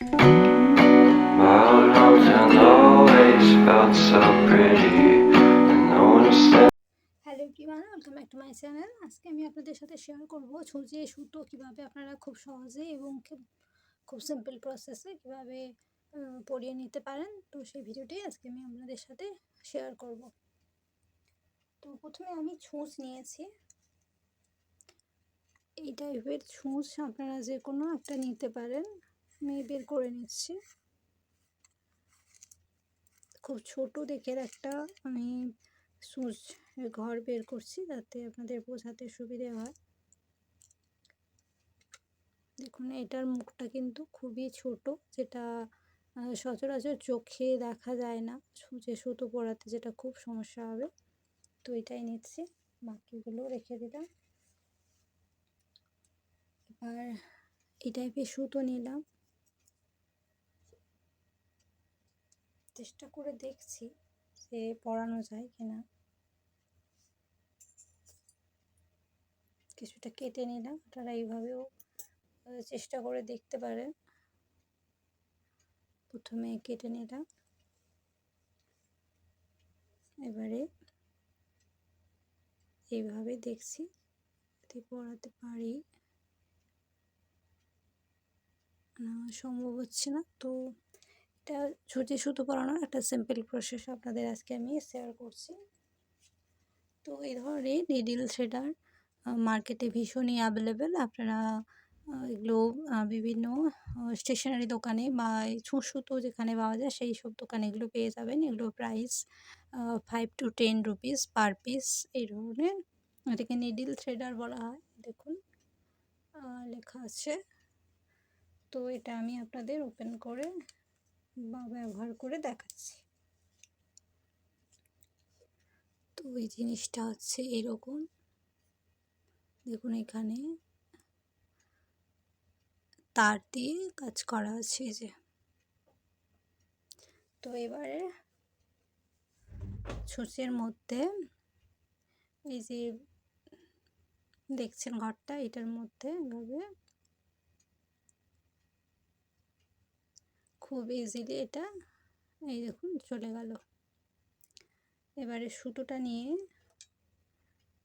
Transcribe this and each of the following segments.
My old hotel always felt so pretty, and no one was standing. Hello everyone, welcome back to my channel. আজকে আমি আপনাদের সাথে share করব ছুঁচে সুতো কীভাবে আপনারা খুব সহজে এবং খুব সিম্পল প্রসেসে কীভাবে পরিয়ে নিতে পারেন। তো সেই ভিডিওটি আজকে আমি আপনাদের সাথে শেয়ার করব। তো প্রথমে আমি ছুঁচ নিয়েছি, এই টাইপের ছুঁচ আপনারা যে কোনো একটা নিতে পারেন। আমি বের করে নিচ্ছি, খুব ছোট দেখে একটা আমি ছুঁচ ঘর বের করছি যাতে আপনাদের বোঝাতে সুবিধে হয়। দেখুন এটার মুখটা কিন্তু খুবই ছোট, যেটা সচরাচর চোখে দেখা যায় না। ছুঁচে সুতো পরাতে যেটা খুব সমস্যা হবে, তো এটাই নিচ্ছি, বাকিগুলো রেখে দিলাম। এবার এই টাইপের সুতো নিলাম, চেষ্টা করে দেখছি যে পরানো যায় কিনা। কিছুটা কেটে নিলাম, আপনারা এইভাবেও চেষ্টা করে দেখতে পারেন। প্রথমে কেটে নিলাম, এবারে এইভাবে দেখছি যদি পরাতে পারি, সম্ভব হচ্ছে না। তো এটা ছুঁচে সুতো পরানোর একটা সিম্পল প্রসেস আপনাদের আজকে আমি শেয়ার করছি। তো এই ধরনের নিডল থ্রেডার মার্কেটে ভীষণই অ্যাভেলেবেল। আপনারা এগুলো বিভিন্ন স্টেশনারি দোকানে বা ছুঁচ সুতো যেখানে পাওয়া যায় সেই সব দোকানে এগুলো পেয়ে যাবেন। এগুলোর price 5 to 10 rupees per piece. এই ধরনের, এটাকে নিডল থ্রেডার বলা হয়। দেখুন লেখা আছে। তো এটা আমি আপনাদের ওপেন করে বা ব্যবহার করে দেখাচ্ছি। তো এই জিনিসটা হচ্ছে এরকম, দেখুন এখানে তার দিয়ে কাজ করা আছে যে। তো এবারে ছুঁচের মধ্যে এই যে দেখছেন ঘরটা, এটার মধ্যে এভাবে খুব ইজিলি এটা এই দেখুন চলে গেল। এবারে সুতোটা নিয়ে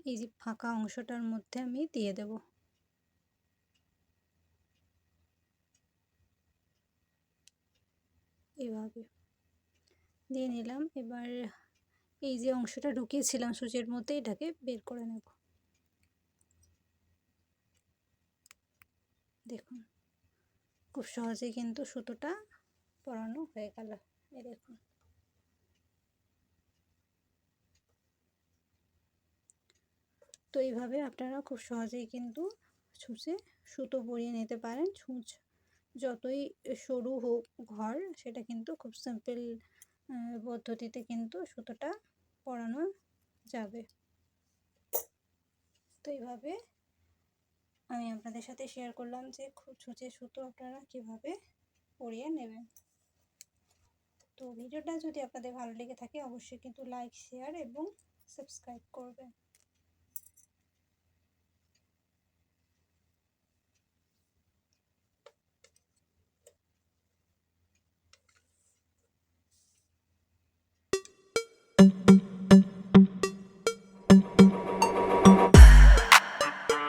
এই যে ফাঁকা অংশটার মধ্যে আমি দিয়ে দেব। এভাবে দিয়ে নিলাম। এবার এই যে অংশটা ঢুকিয়েছিলাম সুচের মধ্যে, এটাকে বের করে নেব। দেখুন খুব সহজেই কিন্তু সুতোটা পরানো হয়ে গেল। এই দেখুন, তো এইভাবে আপনারা খুব সহজেই কিন্তু ছুঁচে সুতো পরিয়ে নিতে পারেন। ছুঁচ যতই সরু হোক ঘর, সেটা কিন্তু খুব সিম্পল পদ্ধতিতে কিন্তু সুতোটা পরানো যাবে। তো এইভাবে আমি আপনাদের সাথে শেয়ার করলাম যে ছুঁচে সুতো আপনারা কীভাবে পরিয়ে নেবেন। তো ভিডিওটা যদি আপনাদের ভালো লেগে থাকে অবশ্যই কিন্তু লাইক, শেয়ার এবং সাবস্ক্রাইব করবেন।